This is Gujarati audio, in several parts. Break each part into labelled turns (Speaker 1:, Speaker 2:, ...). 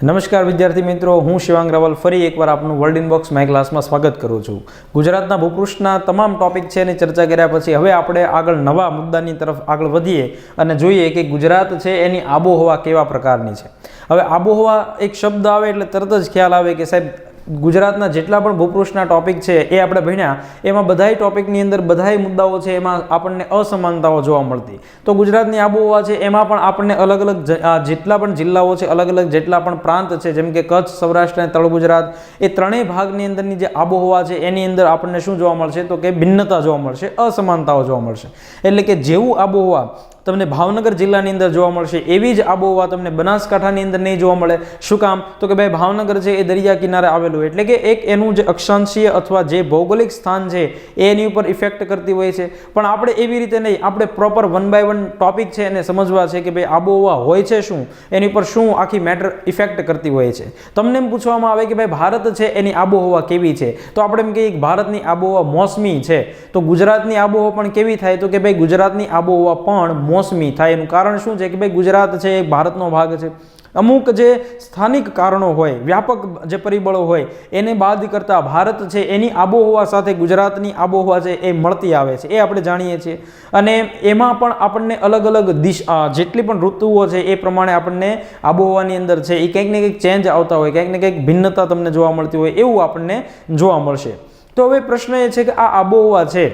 Speaker 1: નમસ્કાર વિદ્યાર્થી મિત્રો, હું શિવાંગ રાવલ ફરી એકવાર આપનું વર્લ્ડ ઇનબોક્સ માય ક્લાસમાં સ્વાગત કરું છું. ગુજરાતના ભૂપૃષ્ઠના તમામ ટોપિક છે એની ચર્ચા કર્યા પછી હવે આપણે આગળ નવા મુદ્દાની તરફ આગળ વધીએ અને જોઈએ કે ગુજરાત છે એની આબોહવા કેવા પ્રકારની છે. હવે આબોહવા એક શબ્દ આવે એટલે તરત જ ખ્યાલ આવે કે સાહેબ ગુજરાતના જેટલા પણ ભૂપૃષ્ઠના ટોપિક છે એ આપણે ભણ્યા, એમાં બધાય ટોપિકની અંદર બધાય મુદ્દાઓ છે એમાં આપણને અસમાનતાઓ જોવા મળતી. તો ગુજરાતની આબોહવા છે એમાં પણ આપણને અલગ અલગ જેટલા પણ જિલ્લાઓ છે, અલગ અલગ જેટલા પણ પ્રાંત છે, જેમ કે કચ્છ, સૌરાષ્ટ્ર અને તળ ગુજરાત, એ ત્રણેય ભાગની અંદરની જે આબોહવા છે એની અંદર આપણને શું જોવા મળશે તો કે ભિન્નતા જોવા મળશે, અસમાનતાઓ જોવા મળશે. એટલે કે જેવું આબોહવા તમને ભાવનગર જિલ્લાની અંદર જોવા મળશે એવી જ આબોહવા તમને બનાસકાંઠાની અંદર નહીં જોવા મળે. શું કામ? તો કે ભાઈ ભાવનગર છે એ દરિયા કિનારે આવેલું, એટલે કે એક એનું જે અક્ષાંશીય અથવા જે ભૌગોલિક સ્થાન છે એની ઉપર ઇફેક્ટ કરતી હોય છે. પણ આપણે એવી રીતે નહીં, આપણે પ્રોપર 1 by 1 ટોપિક છે એને સમજવા છે કે ભાઈ આબોહવા હોય છે શું, એની ઉપર શું આખી મેટર ઇફેક્ટ કરતી હોય છે. તમને એમ પૂછવામાં આવે કે ભાઈ ભારત છે એની આબોહવા કેવી છે, તો આપણે એમ કહીએ કે ભારતની આબોહવા મોસમી છે. તો ગુજરાતની આબોહવા પણ કેવી થાય તો કે ભાઈ ગુજરાતની આબોહવા પણ મોસમી થાય. એનું કારણ શું છે કે ભાઈ ગુજરાત છે એ ભારતનો ભાગ છે. અમુક જે સ્થાનિક કારણો હોય, વ્યાપક જે પરિબળો હોય એને બાદ કરતા ભારત છે એની આબોહવા સાથે ગુજરાતની આબોહવા છે એ મળતી આવે છે, એ આપણે જાણીએ છીએ. અને એમાં પણ આપણને અલગ અલગ દિશા, જેટલી પણ ઋતુઓ છે એ પ્રમાણે આપણને આબોહવાની અંદર છે એ કંઈક ને કંઈક ચેન્જ આવતા હોય, કંઈક ને કંઈક ભિન્નતા તમને જોવા મળતી હોય, એવું આપણને જોવા મળશે. તો હવે પ્રશ્ન એ છે કે આ આબોહવા છે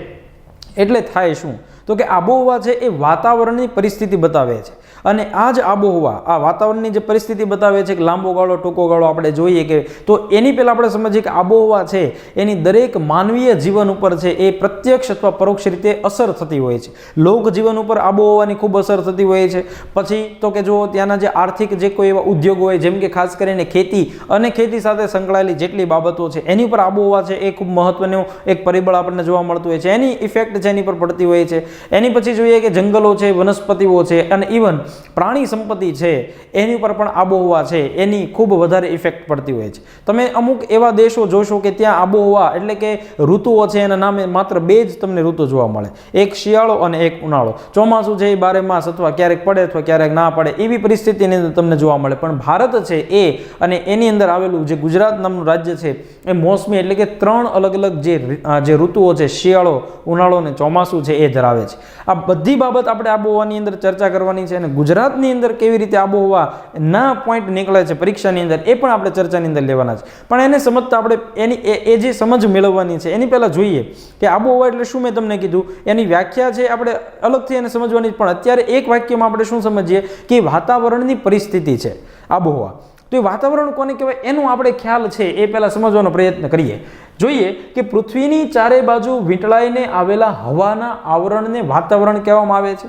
Speaker 1: એટલે થાય શું? તો કે આબોહવા છે એ વાતાવરણની પરિસ્થિતિ બતાવે છે. અને આ જ આબોહવા, આ વાતાવરણની જે પરિસ્થિતિ બતાવે છે કે લાંબો ગાળો, ટૂંકો ગાળો આપણે જોઈએ કે, તો એની પહેલાં આપણે સમજીએ કે આબોહવા છે એની દરેક માનવીય જીવન ઉપર છે એ પ્રત્યક્ષ અથવા પરોક્ષ રીતે અસર થતી હોય છે. લોક જીવન ઉપર આબોહવાની ખૂબ અસર થતી હોય છે. પછી તો કે જો ત્યાંના જે આર્થિક જે કોઈ એવા ઉદ્યોગો હોય, જેમ કે ખાસ કરીને ખેતી અને ખેતી સાથે સંકળાયેલી જેટલી બાબતો છે એની ઉપર આબોહવા છે એ ખૂબ મહત્વનું એક પરિબળ આપણને જોવા મળતું હોય છે, એની ઇફેક્ટ છે એની પર પડતી હોય છે. એની પછી જોઈએ કે જંગલો છે, વનસ્પતિઓ છે અને ઇવન પ્રાણી સંપત્તિ છે એની ઉપર પણ આબોહવા છે એની ખૂબ વધારે ઇફેક્ટ પડતી હોય છે. તમે અમુક એવા દેશો જોશો કે ત્યાં આબોહવા એટલે કે ઋતુઓ છે એના નામે માત્ર 2 જ તમને ઋતુ જોવા મળે, એક શિયાળો અને એક ઉનાળો. ચોમાસું છે એ 12 માસ અથવા ક્યારેક પડે અથવા ક્યારેક ના પડે એવી પરિસ્થિતિની અંદર તમને જોવા મળે. પણ ભારત છે એ અને એની અંદર આવેલું જે ગુજરાત નામનું રાજ્ય છે એ મોસમી એટલે કે 3 અલગ અલગ જે ઋતુઓ છે, શિયાળો, ઉનાળો અને ચોમાસું છે એ ધરાવે છે. આ બધી બાબત આપણે આબોહવાની અંદર ચર્ચા કરવાની છે. અને ગુજરાતની અંદર કેવી રીતે આબોહવા ના પોઈન્ટ નીકળે છે પરીક્ષાની અંદર એ પણ આપણે ચર્ચાની અંદર લેવાના છે. પણ એને સમજતા આપણે એની જે સમજ મેળવવાની છે એની પહેલાં જોઈએ કે આબોહવા એટલે શું. મેં તમને કીધું એની વ્યાખ્યા છે આપણે અલગથી એને સમજવાની, પણ અત્યારે એક વાક્યમાં આપણે શું સમજીએ કે વાતાવરણની પરિસ્થિતિ છે આબોહવા. તો એ વાતાવરણ કોને કહેવાય એનો આપણે ખ્યાલ છે એ પહેલાં સમજવાનો પ્રયત્ન કરીએ. જોઈએ કે પૃથ્વીની ચારે બાજુ વીંટળાઈને આવેલા હવાના આવરણને વાતાવરણ કહેવામાં આવે છે.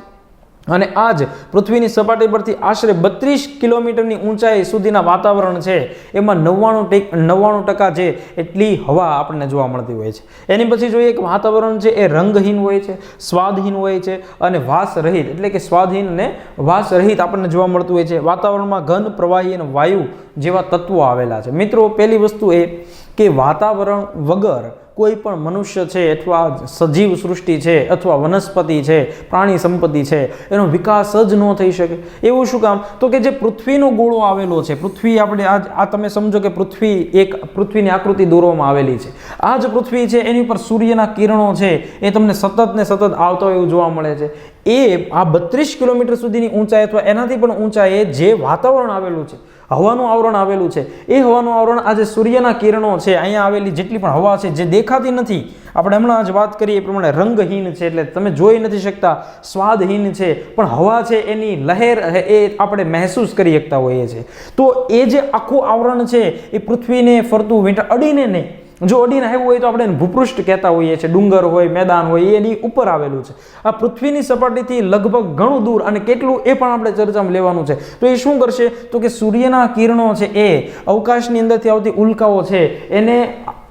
Speaker 1: અને આ જ પૃથ્વીની સપાટી પરથી આશરે 32 કિલોમીટરની ઊંચાઈ સુધીના વાતાવરણ છે એમાં 99% છે એટલી હવા આપણને જોવા મળતી હોય છે. એની પછી જોઈએ કે વાતાવરણ છે એ રંગહીન હોય છે, સ્વાદહીન હોય છે અને વાસરહિત એટલે કે સ્વાદહીન અને વાસરહિત આપણને જોવા મળતું હોય છે. વાતાવરણમાં ઘન, પ્રવાહી અને વાયુ જેવા તત્વો આવેલા છે. મિત્રો, પહેલી વસ્તુ એ કે વાતાવરણ વગર કોઈ પણ મનુષ્ય છે અથવા સજીવ સૃષ્ટિ છે અથવા વનસ્પતિ છે, પ્રાણી સંપત્તિ છે, એનો વિકાસ જ ન થઈ શકે. એવું શું કામ? તો કે જે પૃથ્વીનો ગોળો આવેલો છે, પૃથ્વી આપણે આ તમે સમજો કે પૃથ્વીની આકૃતિ દોરવામાં આવેલી છે. આ જ પૃથ્વી છે એની ઉપર સૂર્યના કિરણો છે એ તમને સતત ને સતત આવતા હોય એવું જોવા મળે છે. એ આ 32 કિલોમીટર સુધીની ઊંચાઈ અથવા એનાથી પણ ઊંચાઈએ જે વાતાવરણ આવેલું છે, હવાનું આવરણ આવેલું છે, એ હવાનું આવરણ આજે સૂર્યના કિરણો છે, અહીંયા આવેલી જેટલી પણ હવા છે જે દેખાતી નથી, આપણે હમણાં જ વાત કરીએ એ પ્રમાણે રંગહીન છે એટલે તમે જોઈ નથી શકતા, સ્વાદહીન છે, પણ હવા છે એની લહેર એ આપણે મહેસૂસ કરી શકતા હોઈએ છીએ. તો એ જે આખું આવરણ છે એ પૃથ્વીને ફરતું અડીને નહીં, જો અડીને આવ્યું હોય તો આપણે એને ભૂપૃષ્ઠ કહેતા હોઈએ છીએ. ડુંગર હોય, મેદાન હોય, એની ઉપર આવેલું છે. આ પૃથ્વીની સપાટીથી લગભગ ઘણું દૂર, અને કેટલું એ પણ આપણે ચર્ચામાં લેવાનું છે. તો એ શું કરશે તો કે સૂર્યના કિરણો છે એ અવકાશની અંદરથી આવતી ઉલ્કાઓ છે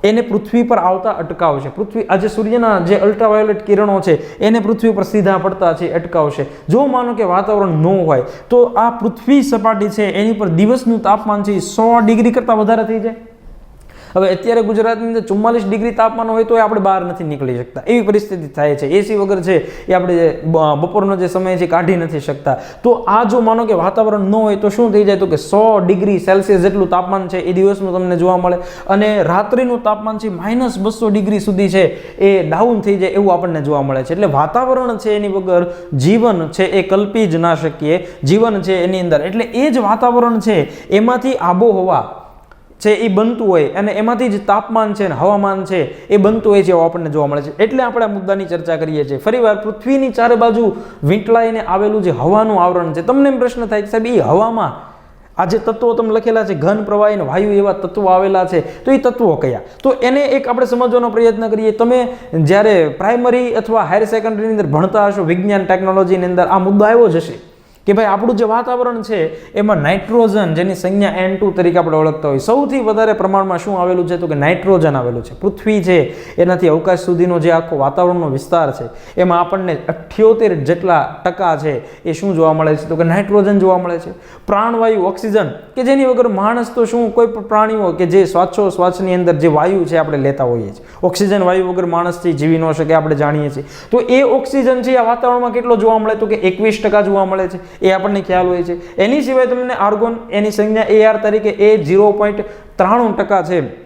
Speaker 1: એને પૃથ્વી પર આવતા અટકાવશે. આજે સૂર્યના જે અલ્ટ્રાવાયોલેટ કિરણો છે એને પૃથ્વી પર સીધા પડતા છે અટકાવશે. જો માનો કે વાતાવરણ ન હોય તો આ પૃથ્વી સપાટી છે એની પર દિવસનું તાપમાન છે 100 ડિગ્રી કરતાં વધારે થઈ જાય. હવે અત્યારે ગુજરાતની અંદર 44 ડિગ્રી તાપમાન હોય તો આપણે બહાર નથી નીકળી શકતા, એવી પરિસ્થિતિ થાય છે. એસી વગર છે એ આપણે બપોરનો જે સમય છે કાઢી નથી શકતા. તો આ જો માનો કે વાતાવરણ ન હોય તો શું થઈ જાય, તો કે 100 ડિગ્રી સેલ્સિયસ જેટલું તાપમાન છે એ દિવસનું તમને જોવા મળે, અને રાત્રિનું તાપમાન છે -200 ડિગ્રી સુધી છે એ ડાઉન થઈ જાય એવું આપણને જોવા મળે છે. એટલે વાતાવરણ છે એની વગર જીવન છે એ કલ્પી જ ના શકીએ, જીવન છે એની અંદર. એટલે એ જ વાતાવરણ છે એમાંથી આબોહવા છે એ બનતું હોય અને એમાંથી જ તાપમાન છે ને હવામાન છે એ બનતું હોય છે એવું આપણને જોવા મળે છે. એટલે આપણે આ મુદ્દાની ચર્ચા કરીએ છીએ. ફરીવાર પૃથ્વીની ચારે બાજુ વીંટળાઈને આવેલું જે હવાનું આવરણ છે, તમને એમ પ્રશ્ન થાય કે સાહેબ એ હવામાં આ જે તત્વો તમે લખેલા છે, ઘન, પ્રવાહી અને વાયુ એવા તત્વો આવેલા છે, તો એ તત્વો કયા? તો એને એક આપણે સમજવાનો પ્રયત્ન કરીએ. તમે જ્યારે પ્રાઇમરી અથવા હાયર સેકન્ડરીની અંદર ભણતા હશો, વિજ્ઞાન ટેકનોલોજીની અંદર આ મુદ્દો આવ્યો જ હશે કે ભાઈ આપણું જે વાતાવરણ છે એમાં નાઇટ્રોજન, જેની સંજ્ઞા N2 તરીકે આપણે ઓળખતા હોય, સૌથી વધારે પ્રમાણમાં શું આવેલું છે, તો કે નાઇટ્રોજન આવેલું છે. પૃથ્વી છે એનાથી અવકાશ સુધીનો જે આખો વાતાવરણનો વિસ્તાર છે એમાં આપણને 78% જેટલા ટકા છે એ શું જોવા મળે છે, તો કે નાઇટ્રોજન જોવા મળે છે. પ્રાણવાયુ ઓક્સિજન, કે જેની વગર માણસ તો શું, કોઈ પણ પ્રાણીઓ કે જે શ્વાસોશ્વાસની અંદર જે વાયુ છે આપણે લેતા હોઈએ છીએ, ઓક્સિજન વાયુ વગર માણસથી જીવી ન શકે આપણે જાણીએ છીએ. તો એ ઓક્સિજન છે આ વાતાવરણમાં કેટલો જોવા મળે, તો કે 21% જોવા મળે છે, એ આપણને ખ્યાલ હોય છે. એની સિવાય તમને આર્ગોન, એની સંજ્ઞા AR તરીકે એ 0.93% છે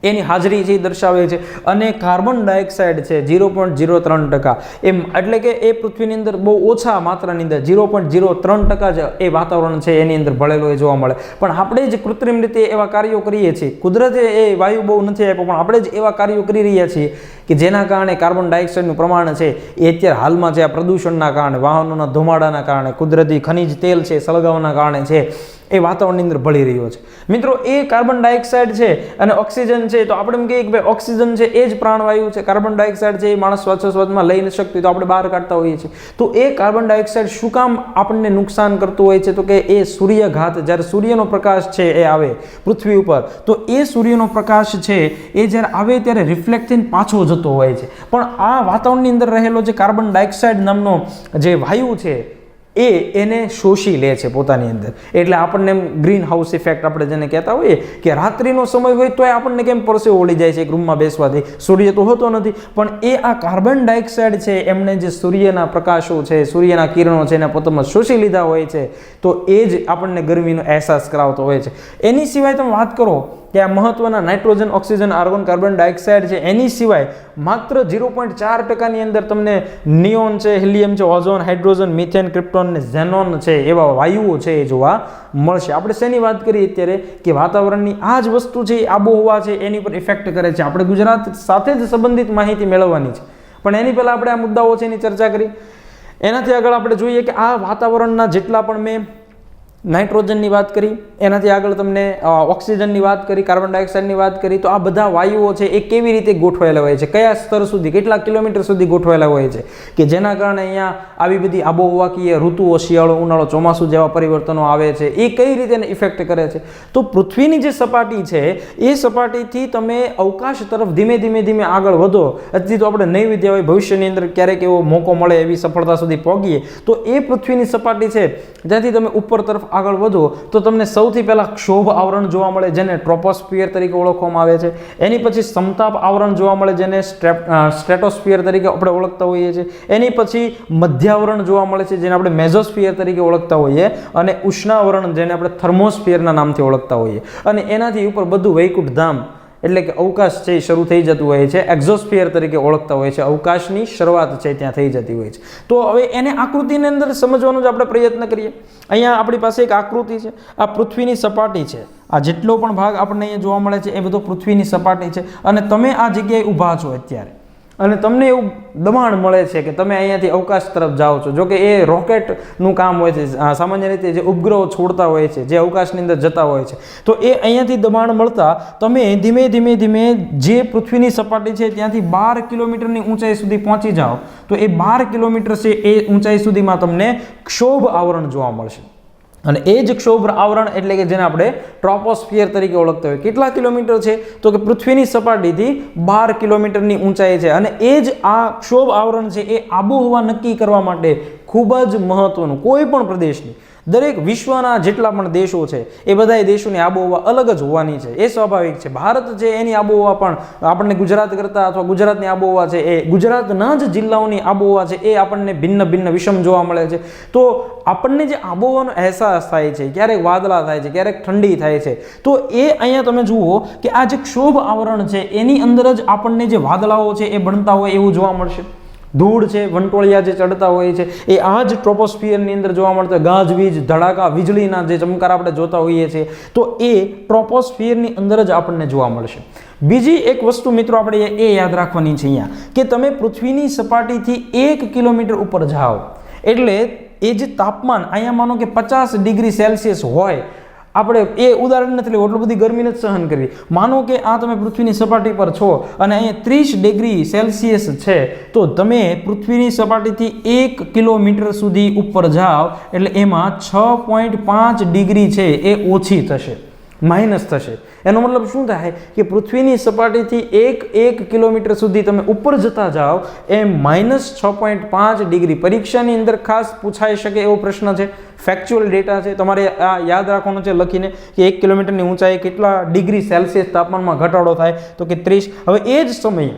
Speaker 1: એની હાજરી છે એ દર્શાવે છે. અને કાર્બન ડાયોક્સાઇડ છે 0.03%, એમ એટલે કે એ પૃથ્વીની અંદર બહુ ઓછા માત્રાની અંદર 0.03% જ એ વાતાવરણ છે એની અંદર ભળેલો એ જોવા મળે. પણ આપણે જ કૃત્રિમ રીતે એવા કાર્યો કરીએ છીએ, કુદરતે એ વાયુ બહુ નથી આપ્યો, પણ આપણે જ એવા કાર્યો કરી રહ્યા છીએ કે જેના કારણે કાર્બન ડાયોક્સાઇડનું પ્રમાણ છે એ અત્યારે હાલમાં છે આ પ્રદૂષણના કારણે, વાહનોના ધુમાડાના કારણે, કુદરતી ખનિજ તેલ છે સળગાવવાના કારણે છે એ વાતાવરણની અંદર ભળી રહ્યો છે. મિત્રો એ કાર્બન ડાયોક્સાઇડ છે અને ઓક્સિજન છે, તો આપણે એમ કહીએ કે ભાઈ ઓક્સિજન છે એ જ પ્રાણવાયુ છે, કાર્બન ડાયોક્સાઇડ છે એ માણસ શ્વાસોશ્વાસમાં લઈ ન શકતું, તો આપણે બહાર કાઢતા હોઈએ છીએ. તો એ કાર્બન ડાયોક્સાઇડ શું કામ આપણને નુકસાન કરતું હોય છે, તો કે એ સૂર્યઘાત, જ્યારે સૂર્યનો પ્રકાશ છે એ આવે પૃથ્વી ઉપર, તો એ સૂર્યનો પ્રકાશ છે એ જ્યારે આવે ત્યારે રિફ્લેક્ટ થઈને પાછો જતો હોય છે. પણ આ વાતાવરણની અંદર રહેલો જે કાર્બન ડાયોક્સાઇડ નામનો જે વાયુ છે એને શોષી લે છે પોતાની અંદર. એટલે આપણને એમ ગ્રીન હાઉસ ઇફેક્ટ આપણે જેને કહેતા હોઈએ કે રાત્રિનો સમય હોય તો આપણને કેમ પરસેવો ઓળી જાય છે એક રૂમમાં બેસવાથી, સૂર્ય તો હોતો નથી, પણ એ આ કાર્બન ડાયોક્સાઇડ છે એમણે જે સૂર્યના પ્રકાશો છે, સૂર્યના કિરણો છે એના પોતામાં શોષી લીધા હોય છે, તો એ જ આપણને ગરમીનો અહેસાસ કરાવતો હોય છે. એની સિવાય તમે વાત કરો કે આ મહત્વના nitrogen, oxygen, argon, carbon dioxide છે, એની સિવાય માત્ર 0.4% અંદર તમને નિયોન છે, હિલિયમ છે, ઓઝોન, હાઇડ્રોજન, મિથેન, ક્રિપ્ટોન ને ઝેનોન છે એવા વાયુઓ છે એ જોવા મળશે. આપણે શેની વાત કરીએ અત્યારે કે વાતાવરણની આ જ વસ્તુ છે આબોહવા છે એની પર ઇફેક્ટ કરે છે. આપણે ગુજરાત સાથે જ સંબંધિત માહિતી મેળવવાની છે, પણ એની પહેલાં આપણે આ મુદ્દાઓ છે એની ચર્ચા કરી. એનાથી આગળ આપણે જોઈએ કે આ વાતાવરણના જેટલા પણ મેં નાઇટ્રોજનની વાત કરી, એનાથી આગળ તમને ઓક્સિજનની વાત કરી, કાર્બન ડાયોક્સાઇડની વાત કરી, તો આ બધા વાયુઓ છે એ કેવી રીતે ગોઠવાયેલા હોય છે, કયા સ્તર સુધી, કેટલા કિલોમીટર સુધી ગોઠવાયેલા હોય છે, કે જેના કારણે અહીંયા આવી બધી આબોહવાકીય ઋતુઓ, શિયાળો, ઉનાળો, ચોમાસું જેવા પરિવર્તનો આવે છે, એ કઈ રીતે એને ઇફેક્ટ કરે છે. તો પૃથ્વીની જે સપાટી છે એ સપાટીથી તમે અવકાશ તરફ ધીમે ધીમે આગળ વધો, હજી તો આપણે નહીં વિદ્યા હોય, ભવિષ્યની અંદર ક્યારેક એવો મોકો મળે એવી સફળતા સુધી પહોંચીએ, તો એ પૃથ્વીની સપાટી છે જ્યાંથી તમે ઉપર તરફ આગળ વધો તો તમને સૌથી પહેલા ક્ષોભ આવરણ જોવા મળે જેને ટ્રોપોસ્ફિયર તરીકે ઓળખવામાં આવે છે. એની પછી સમતાપ આવરણ જોવા મળે જેને સ્ટ્રેટોસ્ફિયર તરીકે આપણે ઓળખતા હોઈએ છીએ. એની પછી મધ્યાવરણ જોવા મળે છે જેને આપણે મેઝોસ્ફિયર તરીકે ઓળખતા હોઈએ, અને ઉષ્ણાવરણ જેને આપણે થર્મોસ્ફિયરના નામથી ઓળખતા હોઈએ, અને એનાથી ઉપર બધું વૈકુંઠ ધામ એટલે કે અવકાશ છે એ શરૂ થઈ જતું હોય છે, એક્ઝોસ્ફિયર તરીકે ઓળખતા હોય છે, અવકાશની શરૂઆત છે ત્યાં થઈ જતી હોય છે. તો હવે એને આકૃતિની અંદર સમજવાનો જ આપણે પ્રયત્ન કરીએ. અહીંયા આપણી પાસે એક આકૃતિ છે, આ પૃથ્વીની સપાટી છે, આ જેટલો પણ ભાગ આપણને અહીંયા જોવા મળે છે એ બધો પૃથ્વીની સપાટી છે, અને તમે આ જગ્યાએ ઊભા છો અત્યારે, અને તમને એવું દબાણ મળે છે કે તમે અહીંયાથી અવકાશ તરફ જાઓ છો. જો કે એ રોકેટનું કામ હોય છે, સામાન્ય રીતે જે ઉપગ્રહો છોડતા હોય છે, જે અવકાશની અંદર જતા હોય છે, તો એ અહીંયાથી દબાણ મળતા તમે ધીમે જે પૃથ્વીની સપાટી છે ત્યાંથી 12 કિલોમીટરની ઊંચાઈ સુધી પહોંચી જાઓ, તો એ 12 કિલોમીટર છે એ ઊંચાઈ સુધીમાં તમને ક્ષોભ આવરણ જોવા મળશે. અને એ જ ક્ષોભ આવરણ એટલે કે જેને આપણે ટ્રોપોસ્ફિયર તરીકે ઓળખતા હોય. કેટલા કિલોમીટર છે, તો કે પૃથ્વીની સપાટીથી 12 કિલોમીટરની ઊંચાઈ છે, અને એ જ આ ક્ષોભ આવરણ છે એ આબોહવા નક્કી કરવા માટે ખૂબ જ મહત્વનું, કોઈ પણ પ્રદેશની દરેક વિશ્વના જેટલા પણ દેશો છે એ બધા દેશોની આબોહવા અલગ જ હોવાની છે, એ સ્વાભાવિક છે. ભારત છે એની આબોહવા પણ આપણને ગુજરાત કરતાં અથવા ગુજરાતની આબોહવા છે એ ગુજરાતના જ જિલ્લાઓની આબોહવા છે એ આપણને ભિન્ન ભિન્ન વિષમ જોવા મળે છે. તો આપણને જે આબોહવાનો અહેસાસ થાય છે, ક્યારેક વાદળા થાય છે, ક્યારેક ઠંડી થાય છે, તો એ અહીંયા તમે જુઓ કે આ જે ક્ષોભ આવરણ છે એની અંદર જ આપણને જે વાદળાઓ છે એ બનતા હોય એવું જોવા મળશે. ધૂળ છે, વંટોળિયા જે ચડતા હોય છે એ આ જ ટ્રોપોસ્ફિયરની અંદર જોવા મળતા ગાજવીજ, ધડાકા, વીજળીના જે ચમકાર આપણે જોતા હોઈએ છીએ તો એ ટ્રોપોસ્ફિયરની અંદર જ આપણને જોવા મળશે. બીજી એક વસ્તુ મિત્રો આપણે એ યાદ રાખવાની છે અહીંયા કે તમે પૃથ્વીની સપાટીથી 1 કિલોમીટર ઉપર જાઓ એટલે એ જે તાપમાન અહીંયા માનો કે 50 ડિગ્રી સેલ્સિયસ હોય, આપણે એ ઉદાહરણ નથી લેવું, એટલું બધી ગરમી નથી સહન કરવી. માનો કે આ તમે પૃથ્વીની સપાટી પર છો અને અહીંયા 30 ડિગ્રી સેલ્સિયસ છે, તો તમે પૃથ્વીની સપાટીથી 1 કિલોમીટર સુધી ઉપર જાઓ એટલે એમાં 6.5 ડિગ્રી છે એ ઓછી થશે, માઇનસ થશે. એનો મતલબ શું થાય કે પૃથ્વીની સપાટીથી 1 કિલોમીટર સુધી તમે ઉપર જતા જાઓ એ -6.5 ડિગ્રી. પરીક્ષાની અંદર ખાસ પૂછાઈ શકે એવો પ્રશ્ન છે, ફેક્ચ્યુઅલ ડેટા છે, તમારે આ યાદ રાખવાનું છે લખીને કે 1 કિલોમીટરની ઊંચાઈ કેટલા ડિગ્રી સેલ્સિયસ તાપમાનમાં ઘટાડો થાય, તો કે 30. હવે એ જ સમયે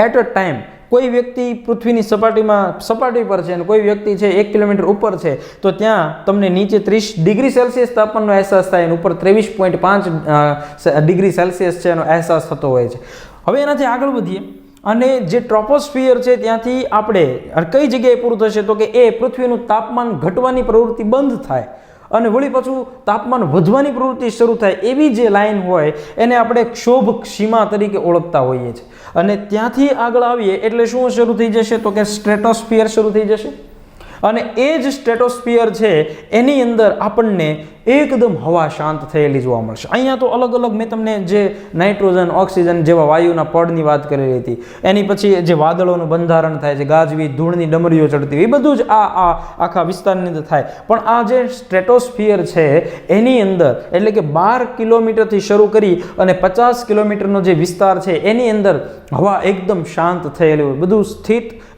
Speaker 1: એટ અ ટાઈમ કોઈ વ્યક્તિ પૃથ્વીની સપાટી પર છે અને કોઈ વ્યક્તિ છે 1 કિલોમીટર ઉપર છે, તો ત્યાં તમને નીચે 30 ડિગ્રી સેલ્સિયસ તાપમાનનો અહેસાસ થાય અને ઉપર 23.5 ડિગ્રી સેલ્સિયસ છે એનો અહેસાસ થતો હોય છે. હવે એનાથી આગળ વધીએ અને જે ટ્રોપોસ્ફિયર છે ત્યાંથી આપણે કઈ જગ્યાએ પૂરું થશે તો કે એ પૃથ્વીનું તાપમાન ઘટવાની પ્રવૃત્તિ બંધ થાય અને વળી પાછું તાપમાન વધવાની પ્રવૃત્તિ શરૂ થાય એવી જે લાઈન હોય એને આપણે ક્ષોભ સીમા તરીકે ઓળખતા હોઈએ છીએ. અને ત્યાંથી આગળ આવીએ એટલે શું શરૂ થઈ જશે તો કે સ્ટ્રેટોસ્ફિયર શરૂ થઈ જશે. અને એ જ સ્ટ્રેટોસ્ફિયર છે એની અંદર આપણને એકદમ હવા શાંત થયેલી જોવા મળશે. અહીંયા તો અલગ અલગ મેં તમને જે નાઇટ્રોજન, ઓક્સિજન જેવા વાયુના પડની વાત કરેલી હતી, એની પછી જે વાદળોનું બંધારણ થાય છે, ગાજવી, ધૂળની ડમરીઓ ચડતી હોય, એ બધું જ આ આખા વિસ્તારની અંદર થાય. પણ આ જે સ્ટ્રેટોસ્ફિયર છે એની અંદર એટલે કે 12 કિલોમીટરથી શરૂ કરી અને 50 કિલોમીટરનો જે વિસ્તાર છે એની અંદર હવા એકદમ શાંત થયેલી હોય, બધું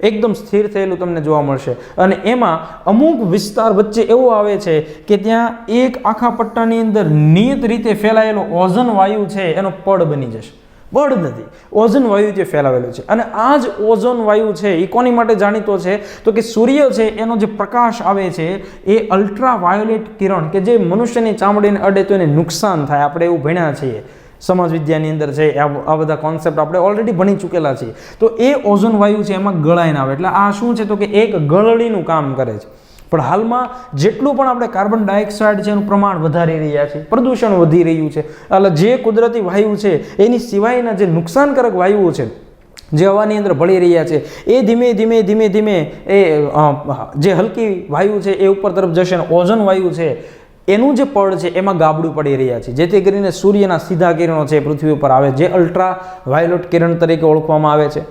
Speaker 1: એકદમ સ્થિર થયેલું તમને જોવા મળશે. અને એમાં અમુક વિસ્તાર વચ્ચે એવો આવે છે કે ત્યાં એક આખા પટ્ટાની અંદર નિયત રીતે ફેલાયેલો ઓઝોન વાયુ છે એનો પડ બની જશે. પડ નથી, ઓઝોન વાયુ જે ફેલાવેલો છે. અને આ જ ઓઝોન વાયુ છે એ કોની માટે જાણીતો છે તો કે સૂર્ય છે એનો જે પ્રકાશ આવે છે એ અલ્ટ્રાવાયોલેટ કિરણ કે જે મનુષ્યની ચામડીને અડે તો એને નુકસાન થાય, આપણે એવું ભણ્યા છીએ સમાજ વિદ્યાની અંદર છે, આ બધા કોન્સેપ્ટ આપણે ઓલરેડી ભણી ચૂકેલા છીએ. તો એ ઓઝોન વાયુ છે એમાં ગળાઈને આવે એટલે આ શું છે તો કે એક ગળણીનું કામ કરે છે. પણ હાલમાં જેટલું પણ આપણે કાર્બન ડાયોક્સાઇડ છે એનું પ્રમાણ વધારી રહ્યા છે, પ્રદૂષણ વધી રહ્યું છે, એટલે જે કુદરતી વાયુ છે એની સિવાયના જે નુકસાનકારક વાયુઓ છે જે હવાની અંદર ભળી રહ્યા છે એ ધીમે ધીમે એ જે હલકી વાયુ છે એ ઉપર તરફ જશે અને ઓઝોન વાયુ છે એનું જે પડ છે એમાં ગાબડું પડી રહ્યા છે, જેથી કરીને સૂર્યના સીધા કિરણો છે પૃથ્વી ઉપર આવે જે અલ્ટ્રા વાયોલેટ કિરણ તરીકે ઓળખવામાં આવે છે.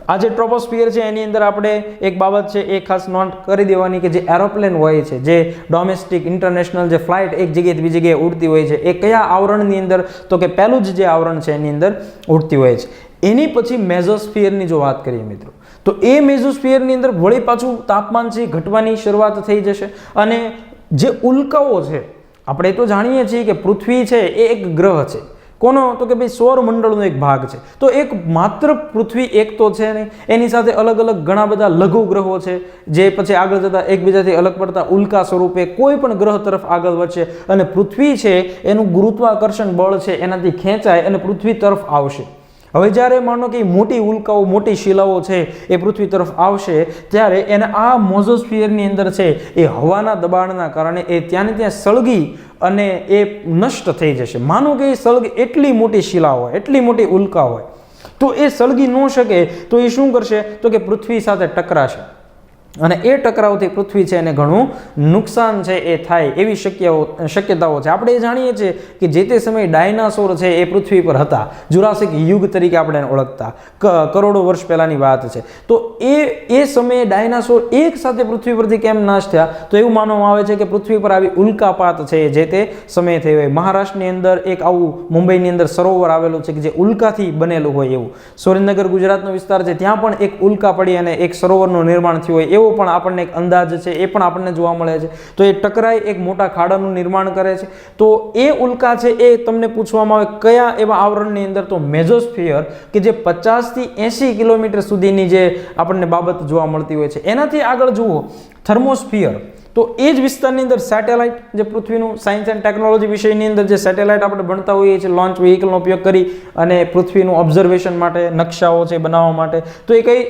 Speaker 1: આ જે ટ્રોપોસ્ફિયર છે એની અંદર આપણે એક બાબત છે એ ખાસ નોંધ કરી દેવાની કે જે એરોપ્લેન હોય છે, જે ડોમેસ્ટિક ઇન્ટરનેશનલ જે ફ્લાઇટ એક જગ્યાએથી બીજી જગ્યાએ ઉડતી હોય છે, એ કયા આવરણની અંદર તો કે પહેલું જ જે આવરણ છે એની અંદર ઉડતી હોય છે. એની પછી મેઝોસ્ફિયરની જો વાત કરીએ મિત્રો તો એ મેઝોસ્ફિયરની અંદર વળી પાછું તાપમાન છે ઘટવાની શરૂઆત થઈ જશે. અને જે ઉલ્કાઓ છે આપણે તો જાણીએ છીએ કે પૃથ્વી છે એ એક ગ્રહ છે, કોનો તો કે ભાઈ સૌરમંડળનો એક ભાગ છે. તો એક માત્ર પૃથ્વી એક તો છે નહીં, એની સાથે અલગ અલગ ઘણા બધા લઘુ ગ્રહો છે જે પછી આગળ જતા એકબીજાથી અલગ પડતા ઉલ્કા સ્વરૂપે કોઈ પણ ગ્રહ તરફ આગળ વધશે અને પૃથ્વી છે એનું ગુરુત્વાકર્ષણ બળ છે એનાથી ખેંચાય અને પૃથ્વી તરફ આવશે. હવે જ્યારે માનો કે મોટી ઉલ્કાઓ, મોટી શિલાઓ છે એ પૃથ્વી તરફ આવશે ત્યારે એને આ મેઝોસ્ફિયરની અંદર છે એ હવાના દબાણના કારણે એ ત્યાંને ત્યાં સળગી અને એ નષ્ટ થઈ જશે. માનો કે એ સળગી એટલી મોટી શિલા હોય, એટલી મોટી ઉલ્કા હોય તો એ સળગી ન શકે તો એ શું કરશે તો કે પૃથ્વી સાથે ટકરાશે અને એ ટકરાવથી પૃથ્વી છે એને ઘણું નુકસાન છે એ થાય એવી શક્યતાઓ છે. આપણે એ જાણીએ છીએ કે જે તે સમયે ડાયનાસોર છે એ પૃથ્વી પર હતા, જુરાસિક યુગ તરીકે આપણે એને ઓળખતા, કરોડો વર્ષ પહેલાની વાત છે. તો એ સમયે ડાયનાસોર એક સાથે પૃથ્વી પરથી કેમ નાશ થયા તો એવું માનવામાં આવે છે કે પૃથ્વી પર આવી ઉલ્કાપાત છે જે તે સમયે થઈ હોય. મહારાષ્ટ્રની અંદર એક આવું મુંબઈની અંદર સરોવર આવેલું છે કે જે ઉલ્કાથી બનેલું હોય એવું. સુરેન્દ્રનગર ગુજરાતનો વિસ્તાર છે ત્યાં પણ એક ઉલ્કા પડી અને એક સરોવરનું નિર્માણ થયું હોય એવો પણ આપણને એક અંદાજ છે એ પણ આપણને જોવા મળે છે. તો એ ટકરાઈ એક મોટા ખાડાનું નિર્માણ કરે છે. તો એ ઉલ્કા છે એ તમને પૂછવામાં આવે કયા એવા આવરણની અંદર, તો મેઝોસ્ફિયર કે જે 50 થી 80 કિલોમીટર સુધીની જે આપણને બાબત જોવા મળતી હોય છે. એનાથી આગળ જુઓ થર્મોસ્ફિયર, તો એ જ વિસ્તારની અંદર સેટેલાઇટ, જે પૃથ્વીનું સાયન્સ એન્ડ ટેકનોલોજી વિષયની અંદર જે સેટેલાઇટ આપણે ભણતા હોઈએ છીએ, લોન્ચ વ્હીકલનો ઉપયોગ કરી અને પૃથ્વીનું ઓબ્ઝર્વેશન માટે નકશાઓ છે બનાવવા માટે, તો એ કઈ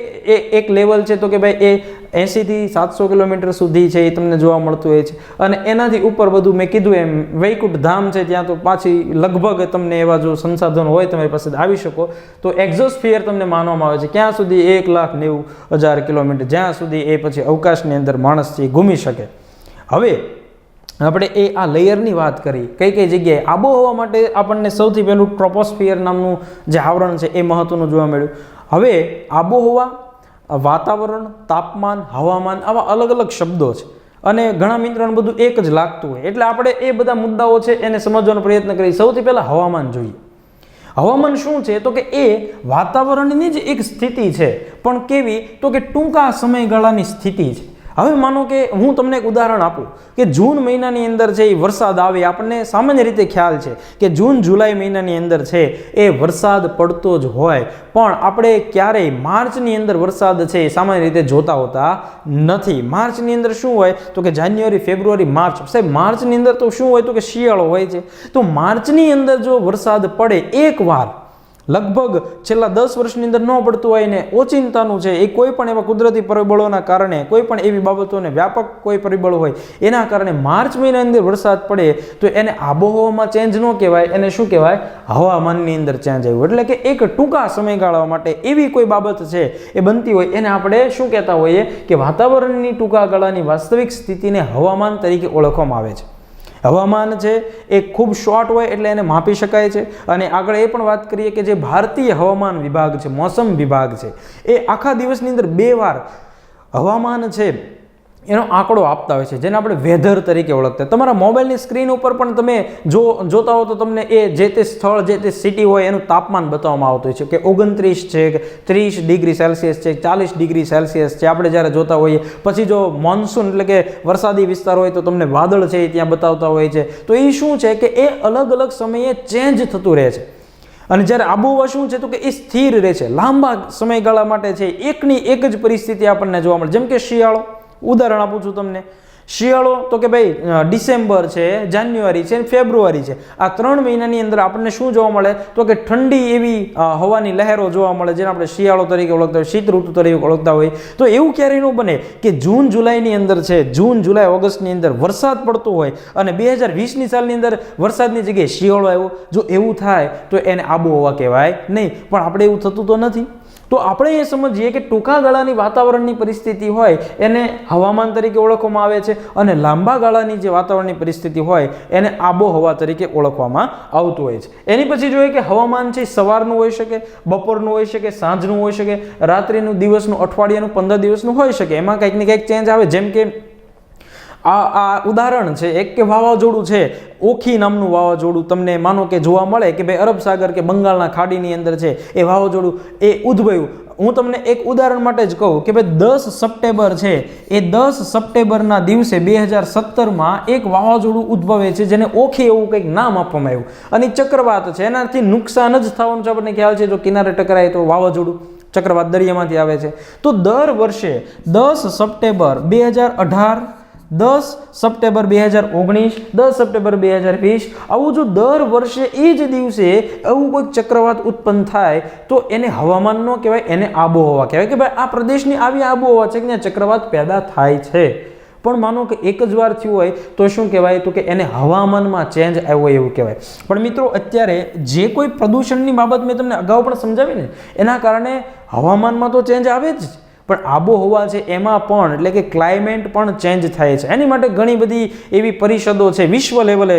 Speaker 1: એક લેવલ છે, તો કે ભાઈ એ 80 થી 700 કિલોમીટર સુધી છે એ તમને જોવા મળતું હોય છે. અને એનાથી ઉપર બધું મેં કીધું એમ વૈકુંઠ ધામ છે, ત્યાં તો પાછી લગભગ તમને એવા જો સંસાધનો હોય તમારી પાસે આવી શકો. તો એક્ઝોસ્ફિયર તમને માનવામાં આવે છે ક્યાં સુધી 1,90,000 કિલોમીટર, જ્યાં સુધી એ પછી અવકાશની અંદર માણસ છે ઘૂમી શકે. હવે આપણે એ આ લેયરની વાત કરી, કઈ કઈ જગ્યાએ આબોહવા માટે આપણને સૌથી પહેલું ટ્રોપોસ્ફિયર નામનું જે આવરણ છે એ મહત્વનું જોવા મળ્યું. હવે આબોહવા, વાતાવરણ, તાપમાન, હવામાન આવા અલગ અલગ શબ્દો છે અને ઘણા મિત્રોને બધું એક જ લાગતું હોય, એટલે આપણે એ બધા મુદ્દાઓ છે એને સમજવાનો પ્રયત્ન કરીએ. સૌથી પહેલા હવામાન જોઈએ. હવામાન શું છે? તો કે એ વાતાવરણની જ એક સ્થિતિ છે, પણ કેવી? તો કે ટૂંકા સમયગાળાની સ્થિતિ છે. હવે માનો કે હું તમને એક ઉદાહરણ આપું કે જૂન મહિનાની અંદર છે એ વરસાદ આવે, આપણને સામાન્ય રીતે ખ્યાલ છે કે જૂન જુલાઈ મહિનાની અંદર છે એ વરસાદ પડતો જ હોય, પણ આપણે ક્યારેય માર્ચની અંદર વરસાદ છે એ સામાન્ય રીતે જોતા હોતા નથી. માર્ચની અંદર શું હોય? તો કે જાન્યુઆરી, ફેબ્રુઆરી, માર્ચ. સાહેબ માર્ચની અંદર તો શું હોય? તો કે શિયાળો હોય છે. તો માર્ચની અંદર જો વરસાદ પડે એકવાર, લગભગ છેલ્લા 10 વર્ષની અંદર ન પડતું હોય ને ઓચિંતાનું છે એ કોઈ પણ એવા કુદરતી પરિબળોના કારણે, કોઈ પણ એવી બાબતોને વ્યાપક કોઈ પરિબળ હોય એના કારણે માર્ચ મહિનાની અંદર વરસાદ પડે, તો એને આબોહવામાં ચેન્જ ન કહેવાય, એને શું કહેવાય? હવામાનની અંદર ચેન્જ આવ્યું. એટલે કે એક ટૂંકા સમયગાળા માટે એવી કોઈ બાબત છે એ બનતી હોય એને આપણે શું કહેતા હોઈએ કે વાતાવરણની ટૂંકા ગાળાની વાસ્તવિક સ્થિતિને હવામાન તરીકે ઓળખવામાં આવે છે. હવામાન છે એ ખૂબ શોર્ટ હોય એટલે એને માપી શકાય છે. અને આગળ એ પણ વાત કરીએ કે જે ભારતીય હવામાન વિભાગ છે, મોસમ વિભાગ છે, એ આખા દિવસની અંદર 2 વાર હવામાન છે એનો આંકડો આપતા હોય છે, જેને આપણે વેધર તરીકે ઓળખતા. તમારા મોબાઈલની સ્ક્રીન ઉપર પણ તમે જોતા હો તો તમને એ જે તે સ્થળ, જે તે સિટી હોય એનું તાપમાન બતાવવામાં આવતું હોય છે કે 29 છે, કે 30 ડિગ્રી સેલ્સિયસ છે, 40 ડિગ્રી સેલ્સિયસ છે, આપણે જ્યારે જોતા હોઈએ. પછી જો મોન્સૂન એટલે કે વરસાદી વિસ્તાર હોય તો તમને વાદળ છે એ ત્યાં બતાવતા હોય છે. તો એ શું છે કે એ અલગ અલગ સમયે ચેન્જ થતું રહે છે. અને જ્યારે આબોહવા શું છે? તો કે એ સ્થિર રહે છે લાંબા સમયગાળા માટે છે. એકની એક જ પરિસ્થિતિ આપણને જોવા મળે. જેમ કે શિયાળો, ઉદાહરણ આપું છું તમને. શિયાળો તો કે ભાઈ ડિસેમ્બર છે, જાન્યુઆરી છે, ફેબ્રુઆરી છે, આ 3 મહિનાની અંદર આપણને શું જોવા મળે? તો કે ઠંડી એવી હવાની લહેરો જોવા મળે, જેને આપણે શિયાળો તરીકે ઓળખતા હોય, શીત ઋતુ તરીકે ઓળખતા હોય. તો એવું ક્યારેય ન બને કે જૂન જુલાઈની અંદર છે, જૂન જુલાઈ ઓગસ્ટની અંદર વરસાદ પડતો હોય અને 2020ની સાલની અંદર વરસાદની જગ્યાએ શિયાળો આવ્યો. જો એવું થાય તો એને આબોહવા કહેવાય નહીં. પણ આપણે એવું થતું તો નથી. તો આપણે એ સમજીએ કે ટૂંકા ગાળાની વાતાવરણની પરિસ્થિતિ હોય એને હવામાન તરીકે ઓળખવામાં આવે છે, અને લાંબા ગાળાની જે વાતાવરણની પરિસ્થિતિ હોય એને આબોહવા તરીકે ઓળખવામાં આવતું હોય છે. એની પછી જોઈએ કે હવામાન છે સવારનું હોઈ શકે, બપોરનું હોઈ શકે, સાંજનું હોઈ શકે, રાત્રિનું, દિવસનું, અઠવાડિયાનું, 15 દિવસનું હોઈ શકે. એમાં કંઈક ને કંઈક ચેન્જ આવે. જેમ કે આ ઉદાહરણ છે એક કે વાવાઝોડું છે, ઓખી નામનું વાવાઝોડું તમને માનો કે જોવા મળે કે ભાઈ અરબ સાગર કે બંગાળના ખાડીની અંદર છે એ વાવાઝોડું એ ઉદ્ભવ્યું. હું તમને એક ઉદાહરણ માટે જ કહું કે ભાઈ 10 સપ્ટેમ્બર છે એ 10 સપ્ટેમ્બરના દિવસે 2017માં એક વાવાઝોડું ઉદ્ભવે છે જેને ઓખી એવું કંઈક નામ આપવામાં આવ્યું. અને ચક્રવાત છે, એનાથી નુકસાન જ થવાનું છે. આપણને ખ્યાલ છે જો કિનારે ટકરાય તો વાવાઝોડું ચક્રવાત દરિયામાંથી આવે છે. તો દર વર્ષે 10 સપ્ટેમ્બર 2018, 10 સપ્ટેમ્બર 2019, 10 સપ્ટેમ્બર 2020 આવું જો દર વર્ષે એ જ દિવસે એવું કોઈક ચક્રવાત ઉત્પન્ન થાય તો એને હવામાન ન કહેવાય, એને આબોહવા કહેવાય કે ભાઈ આ પ્રદેશની આવી આબોહવા છે કે ત્યાં ચક્રવાત પેદા થાય છે. પણ માનો કે એક જ વાર થયું હોય તો શું કહેવાય? તો કે એને હવામાનમાં ચેન્જ આવ્યો એવું કહેવાય. પણ મિત્રો અત્યારે જે કોઈ પ્રદૂષણની બાબત મેં તમને અગાઉ પણ સમજાવી ને, એના કારણે હવામાનમાં તો ચેન્જ આવે જ, પણ આબોહવા છે એમાં પણ, એટલે કે ક્લાઇમેટ પણ ચેન્જ થાય છે. એની માટે ઘણી બધી એવી પરિષદો છે, વિશ્વ લેવલે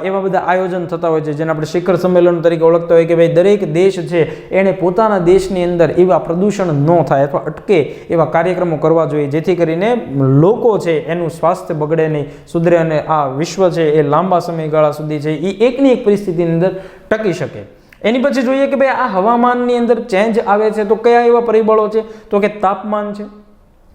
Speaker 1: એવા બધા આયોજન થતા હોય છે જેને આપણે શિખર સંમેલન તરીકે ઓળખતા હોય કે ભાઈ દરેક દેશ છે એણે પોતાના દેશની અંદર એવા પ્રદૂષણ ન થાય અથવા અટકે એવા કાર્યક્રમો કરવા જોઈએ, જેથી કરીને લોકો છે એનું સ્વાસ્થ્ય બગડે નહીં, સુધરે અને આ વિશ્વ છે એ લાંબા સમયગાળા સુધી છે એ એકની એક પરિસ્થિતિની અંદર ટકી શકે. એની પછી જોઈએ કે ભાઈ આ હવામાનની અંદર ચેન્જ આવે છે તો કયા એવા પરિબળો છે? તો કે તાપમાન છે,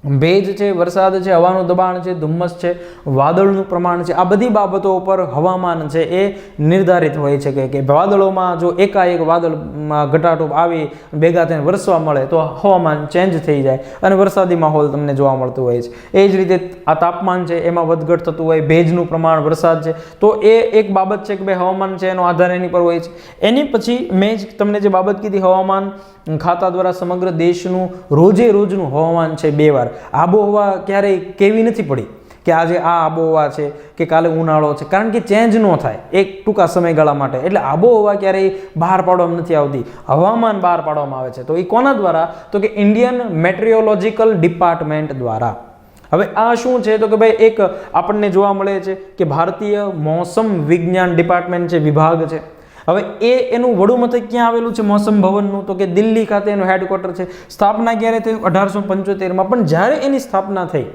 Speaker 1: ભેજ છે, વરસાદ છે, હવાનું દબાણ છે, ધુમ્મસ છે, વાદળનું પ્રમાણ છે, આ બધી બાબતો ઉપર હવામાન છે એ નિર્ધારિત હોય છે કે વાદળોમાં જો એકાએક વાદળમાં ઘટાડો આવી ભેગા થઈને વરસવા મળે તો હવામાન ચેન્જ થઈ જાય અને વરસાદી માહોલ તમને જોવા મળતું હોય છે. એ જ રીતે આ તાપમાન છે એમાં વધઘટ થતું હોય, ભેજનું પ્રમાણ, વરસાદ છે, તો એ એક બાબત છે કે ભાઈ હવામાન છે એનો આધાર એની પર હોય છે. એની પછી મેં જ તમને જે બાબત કીધી, હવામાન ખાતા દ્વારા સમગ્ર દેશનું રોજે રોજનું હવામાન છે 2 વાર. આબોહવા ક્યારેય કેવી નથી પડી કે આજે આ આબોહવા છે કે કાલે ઉનાળો છે, કારણ કે ચેન્જ ન થાય એક ટૂંકા સમયગાળા માટે. એટલે આબોહવા ક્યારેય બહાર પાડવામાં નથી આવતી, હવામાન બહાર પાડવામાં આવે છે. તો એ કોના દ્વારા? તો કે ઇન્ડિયન મેટ્રિયોલોજીકલ ડિપાર્ટમેન્ટ દ્વારા. હવે આ શું છે? તો કે ભાઈ એક આપણને જોવા મળે છે કે ભારતીય મોસમ વિજ્ઞાન ડિપાર્ટમેન્ટ છે, વિભાગ છે. હવે એનું વડું મથક ક્યાં આવેલું છે મોસમ ભવનનું? તો કે દિલ્હી ખાતે એનું હેડક્વાર્ટર છે. સ્થાપના ક્યારે થઈ? 1875માં. પણ જ્યારે એની સ્થાપના થઈ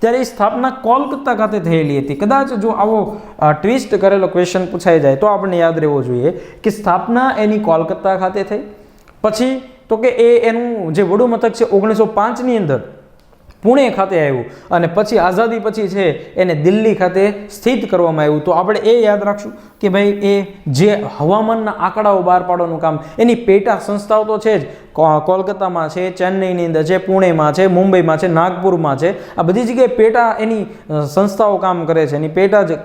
Speaker 1: ત્યારે એ સ્થાપના કોલકાતા ખાતે થયેલી હતી. કદાચ જો આવો ટ્વિસ્ટ કરેલો ક્વેશ્ચન પૂછાઈ જાય તો આપણને યાદ રહેવો જોઈએ કે સ્થાપના એની કોલકાતા ખાતે થઈ. પછી તો કે એનું જે વડું મથક છે 1905ની અંદર પુણે ખાતે આવ્યું અને પછી આઝાદી પછી છે એને દિલ્હી ખાતે સ્થિત કરવામાં આવ્યું. તો આપણે એ યાદ રાખશું કે ભાઈ એ જે હવામાનના આંકડાઓ બહાર પાડવાનું કામ, એની પેટા સંસ્થાઓ તો છે જ, કોલકાતામાં છે, ચેન્નઈની અંદર છે, પુણેમાં છે, મુંબઈમાં છે, નાગપુરમાં છે. આ બધી જગ્યાએ પેટા એની સંસ્થાઓ કામ કરે છે, એની પેટા જ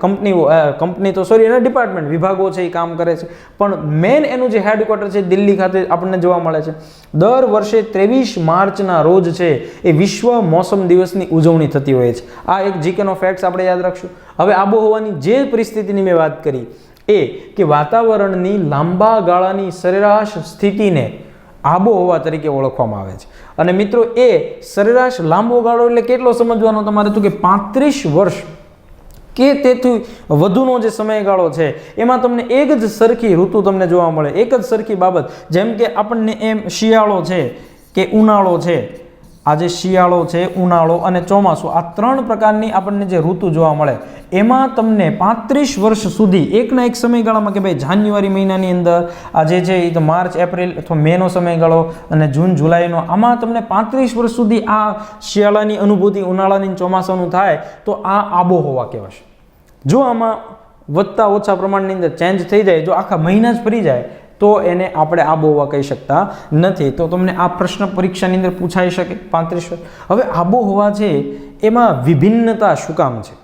Speaker 1: એના ડિપાર્ટમેન્ટ વિભાગો છે એ કામ કરે છે. પણ મેન એનું જે હેડક્વાર્ટર છે દિલ્હી ખાતે આપણને જોવા મળે છે. દર વર્ષે 23 માર્ચના રોજ છે એ વિશ્વ મોસમ દિવસની ઉજવણી થતી હોય છે. આ એક જીકેનો ફેક્ટ્સ આપણે યાદ રાખશું. હવે આબોહવાની જે પરિસ્થિતિની મેં વાત કરી એ કે વાતાવરણની લાંબા ગાળાની સરેરાશ સ્થિતિને આબોહવા તરીકે ઓળખવામાં આવે છે. અને મિત્રો એ સરેરાશ લાંબો ગાળો એટલે કેટલો સમજવાનો તમારે? તો કે 35 વર્ષ કે તેથી વધુનો જે સમયગાળો છે એમાં તમને એક જ સરખી ઋતુ તમને જોવા મળે, એક જ સરખી બાબત. જેમ કે આપણને એમ શિયાળો છે કે ઉનાળો છે, આજે શિયાળો છે, ઉનાળો અને ચોમાસું, આ 3 પ્રકારની આપણને જે ઋતુ જોવા મળે એમાં તમને 35 વર્ષ સુધી એકના એક સમયગાળામાં કે ભાઈ જાન્યુઆરી મહિનાની અંદર આજે છે એ તો માર્ચ, એપ્રિલ અથવા મેનો સમયગાળો અને જૂન, જુલાઈનો, આમાં તમને 35 વર્ષ સુધી આ શિયાળાની અનુભૂતિ, ઉનાળાની, ચોમાસાનું થાય તો આ આબોહવા કહેવાશે. જો આમાં વધતા ઓછા પ્રમાણની અંદર ચેન્જ થઈ જાય, જો આખા મહિના જ ફરી જાય તો એને આપણે આબોહવા કહી શકતા નથી. તો તમને આ પ્રશ્ન પરીક્ષાની અંદર પૂછાઈ શકે 35 વર્ષ. હવે આબોહવા છે એમાં વિભિન્નતા શું કામ છે?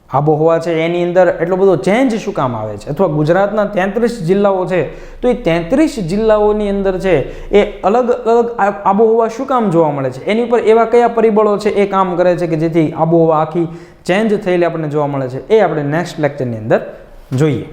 Speaker 1: આબોહવા છે એની અંદર એટલો બધો ચેન્જ શું કામ આવે છે? અથવા ગુજરાતના 33 જિલ્લાઓ છે તો એ 33 જિલ્લાઓની અંદર છે એ અલગ અલગ આબોહવા શું કામ જોવા મળે છે? એની ઉપર એવા કયા પરિબળો છે એ કામ કરે છે કે જેથી આબોહવા આખી ચેન્જ થયેલી આપણને જોવા મળે છે? એ આપણે નેક્સ્ટ લેક્ચરની અંદર જોઈએ.